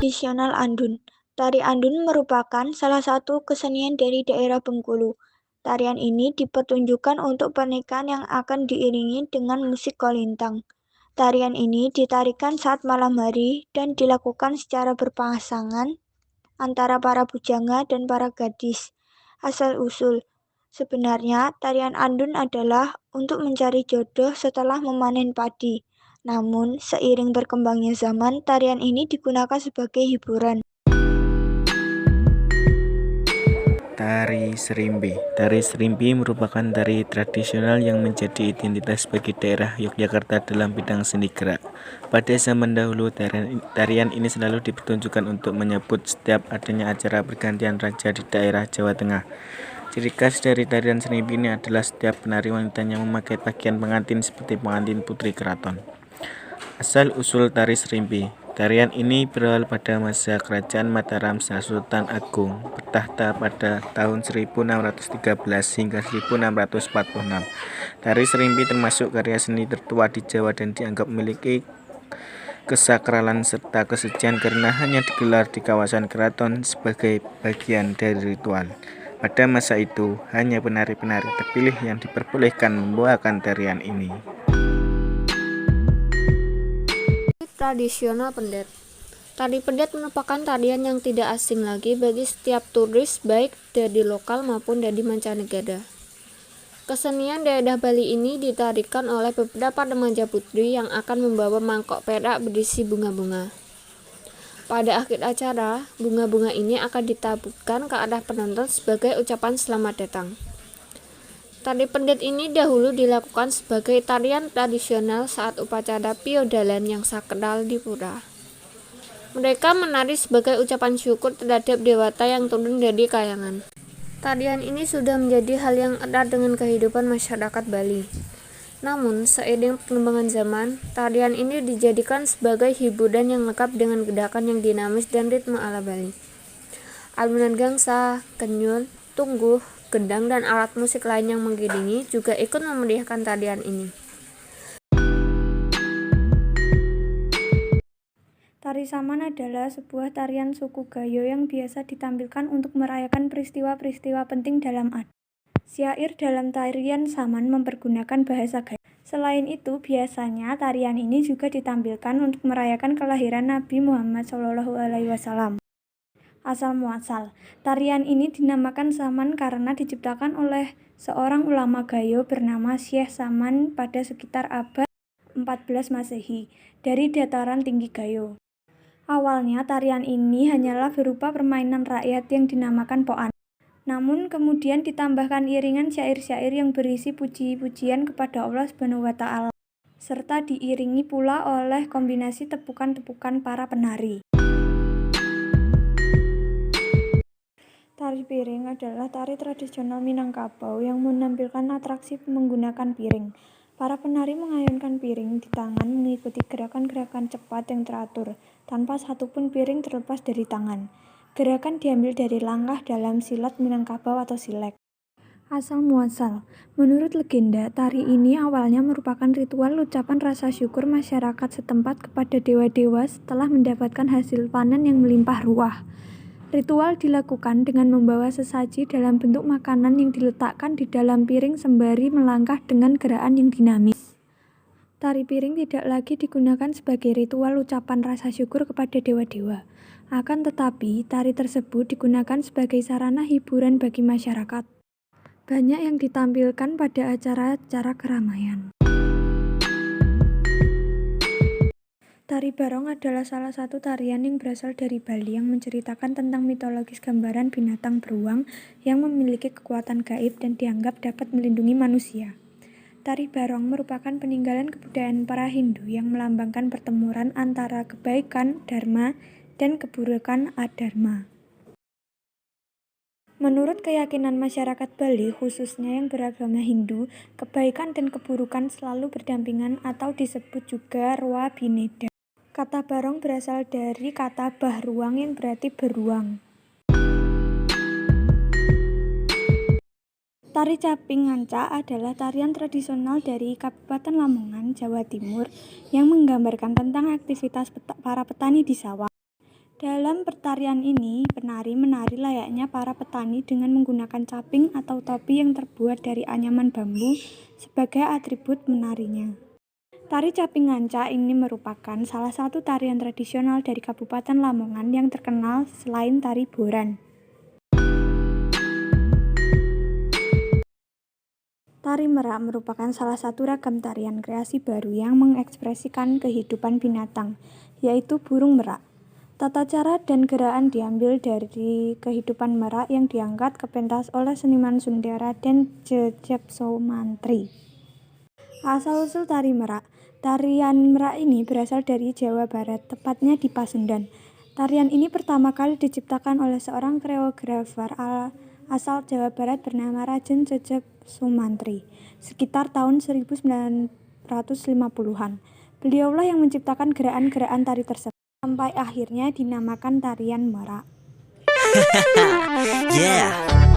Tradisional Andun. Tari Andun merupakan salah satu kesenian dari daerah Bengkulu. Tarian ini dipertunjukkan untuk pernikahan yang akan diiringi dengan musik kolintang. Tarian ini ditarikan saat malam hari dan dilakukan secara berpasangan antara para bujanga dan para gadis. Asal-usul. Sebenarnya, tarian Andun adalah untuk mencari jodoh setelah memanen padi. Namun, seiring berkembangnya zaman, tarian ini digunakan sebagai hiburan. Tari Serimpi. Tari Serimpi merupakan tari tradisional yang menjadi identitas bagi daerah Yogyakarta dalam bidang seni gerak. Pada zaman dahulu, tarian ini selalu dipertunjukkan untuk menyambut setiap adanya acara pergantian raja di daerah Jawa Tengah. Ciri khas dari tarian Serimpi ini adalah setiap penari wanitanya memakai pakaian pengantin seperti pengantin putri keraton. Asal-usul tari Serimpi. Tarian ini berawal pada masa kerajaan Mataram saat Sultan Agung bertahta pada tahun 1613 hingga 1646. Tari Serimpi termasuk karya seni tertua di Jawa dan dianggap memiliki kesakralan serta kesucian karena hanya digelar di kawasan keraton sebagai bagian dari ritual. Pada masa itu, hanya penari-penari terpilih yang diperbolehkan membawakan tarian ini. Tradisional pendet. Tari pendet merupakan tarian yang tidak asing lagi bagi setiap turis baik dari lokal maupun dari mancanegara. Kesenian daerah Bali ini ditarikan oleh beberapa remaja putri yang akan membawa mangkok perak berisi bunga-bunga. Pada akhir acara, bunga-bunga ini akan ditaburkan ke arah penonton sebagai ucapan selamat datang. Tari pendet ini dahulu dilakukan sebagai tarian tradisional saat upacara piodalan yang sakral di pura. Mereka menari sebagai ucapan syukur terhadap dewata yang turun dari kayangan. Tarian ini sudah menjadi hal yang erat dengan kehidupan masyarakat Bali. Namun, seiring perkembangan zaman, tarian ini dijadikan sebagai hiburan yang lengkap dengan gerakan yang dinamis dan ritme ala Bali. Alunan gangsa, kenyul, tungguh, gendang dan alat musik lain yang mengiringi juga ikut memeriahkan tarian ini. Tari Saman adalah sebuah tarian suku Gayo yang biasa ditampilkan untuk merayakan peristiwa-peristiwa penting dalam adat. Syair dalam tarian Saman mempergunakan bahasa Gayo. Selain itu, biasanya tarian ini juga ditampilkan untuk merayakan kelahiran Nabi Muhammad SAW. Asal muasal. Tarian ini dinamakan Saman karena diciptakan oleh seorang ulama Gayo bernama Syekh Saman pada sekitar abad 14 Masehi dari dataran tinggi Gayo. Awalnya tarian ini hanyalah berupa permainan rakyat yang dinamakan poan. Namun kemudian ditambahkan iringan syair-syair yang berisi puji-pujian kepada Allah SWT serta diiringi pula oleh kombinasi tepukan-tepukan para penari. Tari piring adalah tari tradisional Minangkabau yang menampilkan atraksi menggunakan piring. Para penari mengayunkan piring di tangan mengikuti gerakan-gerakan cepat yang teratur, tanpa satupun piring terlepas dari tangan. Gerakan diambil dari langkah dalam silat Minangkabau atau silek. Asal muasal. Menurut legenda, tari ini awalnya merupakan ritual ucapan rasa syukur masyarakat setempat kepada dewa-dewa setelah mendapatkan hasil panen yang melimpah ruah. Ritual dilakukan dengan membawa sesaji dalam bentuk makanan yang diletakkan di dalam piring sembari melangkah dengan gerakan yang dinamis. Tari piring tidak lagi digunakan sebagai ritual ucapan rasa syukur kepada dewa-dewa. Akan tetapi, tari tersebut digunakan sebagai sarana hiburan bagi masyarakat. Banyak yang ditampilkan pada acara-acara keramaian. Tari Barong adalah salah satu tarian yang berasal dari Bali yang menceritakan tentang mitologis gambaran binatang beruang yang memiliki kekuatan gaib dan dianggap dapat melindungi manusia. Tari Barong merupakan peninggalan kebudayaan para Hindu yang melambangkan pertemuan antara kebaikan dharma dan keburukan adharma. Menurut keyakinan masyarakat Bali, khususnya yang beragama Hindu, kebaikan dan keburukan selalu berdampingan atau disebut juga Rwa Bineda. Kata barong berasal dari kata bahruang yang berarti beruang. Tari Caping Nganca adalah tarian tradisional dari Kabupaten Lamongan, Jawa Timur yang menggambarkan tentang aktivitas para petani di sawah. Dalam pertarian ini, penari menari layaknya para petani dengan menggunakan caping atau topi yang terbuat dari anyaman bambu sebagai atribut menarinya. Tari Caping Nganca ini merupakan salah satu tarian tradisional dari Kabupaten Lamongan yang terkenal selain tari Boran. Tari merak merupakan salah satu ragam tarian kreasi baru yang mengekspresikan kehidupan binatang, yaitu burung merak. Tata cara dan gerakan diambil dari kehidupan merak yang diangkat ke pentas oleh seniman Sunda Raden Jejeb Sumantri. Asal-usul tari merak. Tarian merak ini berasal dari Jawa Barat, tepatnya di Pasundan. Tarian ini pertama kali diciptakan oleh seorang koreografer asal Jawa Barat bernama Raden Jejeb Sumantri, sekitar tahun 1950-an. Beliaulah yang menciptakan gerakan-gerakan tari tersebut, sampai akhirnya dinamakan tarian merak. Yeah.